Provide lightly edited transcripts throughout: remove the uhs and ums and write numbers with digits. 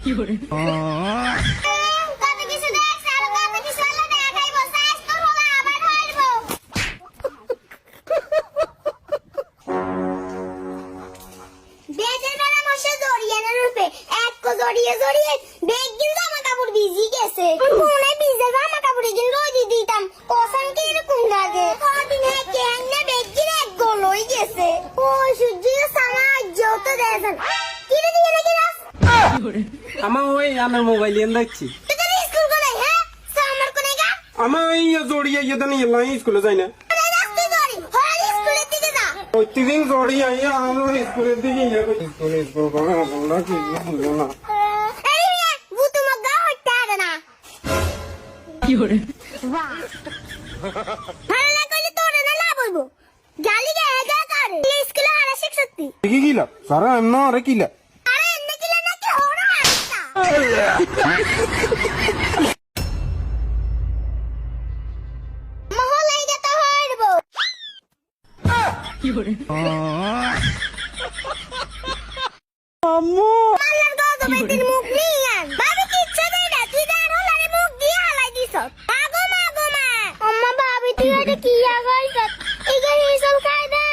কত কিছু দেখছ আর কত কিছু আল্লাহ দেখাইব সাইজ তোর হলা আবার হইব বেজের বেলা বসে জড়িয়ে না রূপে এক কো জড়িয়ে জড়িয়ে বেগ গিন জামা কাপড় ভিজি গেছে মনে ভিজে জামা কাপড় গিন রোজি দিতাম কসম কি এরকম লাগে কদিন কেন বেগ গিন এক গোল হই গেছে ও সূর্য সামা যত দেন কি রে দিয়ে নাকি রাস আমার ওই আমার মোবাইল এনে দেখছি তুই স্কুল কোনে হ্যাঁ সামার কোনে গা আমার এই জড়িয়ে ইয়ে নিয়ে লাই স্কুলে যাই না রাস্তায় জড়ি হল স্কুলের দিকে যা প্রতিদিন জড়িয়ে আইয়া আমরা স্কুলের দিকে ইয়ে করি স্কুল করে আমরা কি বুঝলো না এই মিয়া ভূত মগা হইতে আরে না কি হরে বাহ ভালো না করলে তোরে না লাভ হইব গালি গে হেগা করে স্কুলে হারা শিখছতি কি কিলা সারা এমন আরে কিলা আরে এনে কিলে নাকি হড়া আইতা মহলাই গে তো হইব কি হরে আম্মু মাল্লার গদ বেতির মুখ নিয়ান বাবু কিচ্ছু দেই না তুই দাঁড় হলারে মুখ দিয়ে হালাই দিছ আগো মা আম্মা বাবি তুই এটা কি আগাইছ ইগে হিসব খাই দে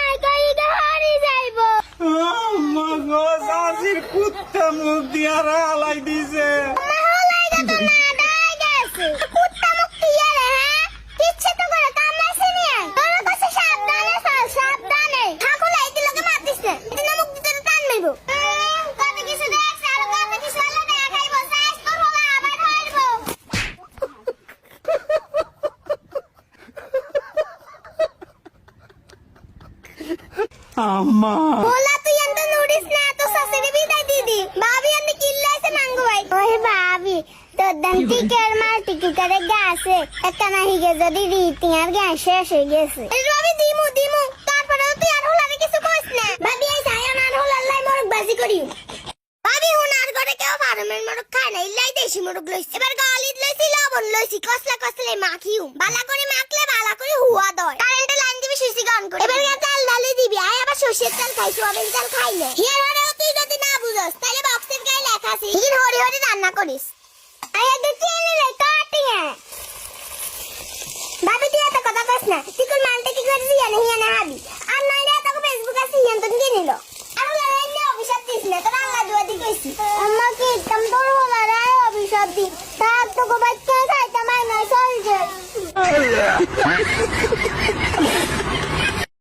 ইগে হারি যাইব আম্মা গো সাসির কুত্তা মুখ দিয়া রালাই দিছে মহলাই গে তো না দাই গেছে কুত্তা মুখ দিয়ে রে হ্যাঁ কিচ্ছু তো করে কামাইছে নি তোর কাছে সাবধানে চল সাবধানে ঠাকুর লাইতে লাগে মাতিস না দিনা মুখ দিতে টান মাইব কত কিছু দেখছ আর কত কিছু আল্লাহ দেখাইব সাইজ তোর হলা আবার হইব আম্মা बोला तू यंदा नोटिस ना तो ससरी भी दे दीदी भाभी हमने किल्ला से मांगो भाई ओए भाभी तो दंती केर मार टिकी करे गासे एता नहीं गे जदी रीति আর গ্যাস শেষ হয়ে গেছে এই রবি দিমু তারপরে তুই আর হলারে কিছু কইস না ভাবি এই ছায়া না হলার লাই মরক বাজি করি ভাবি হুনার ঘরে কেউ ফার্মের মরক খায় না ইল্লাই দেশি মরক লইছে এবার গালিদ লইছি লবণ লইছি কসলা কসলে মাখিউ বালা করে মাখলে বালা করে হুয়া দয় কারেন্ট লাইন দিবি সুইচ অন করে এবার তেল ঢালি দিবি আয় আবার সরষের তেল খাই সোয়াবিন তেল খাই না হিয়ার হরেও তুই যদি না বুঝস তাহলে বক্সের গায়ে লেখা আছে হির হরি হরি রান্না করিস আয় দেখছি এনে কাটিং ভাবি তুই এত কথা কস না তুই কোন মালটা কি করিস জানি হিয়া না হাবি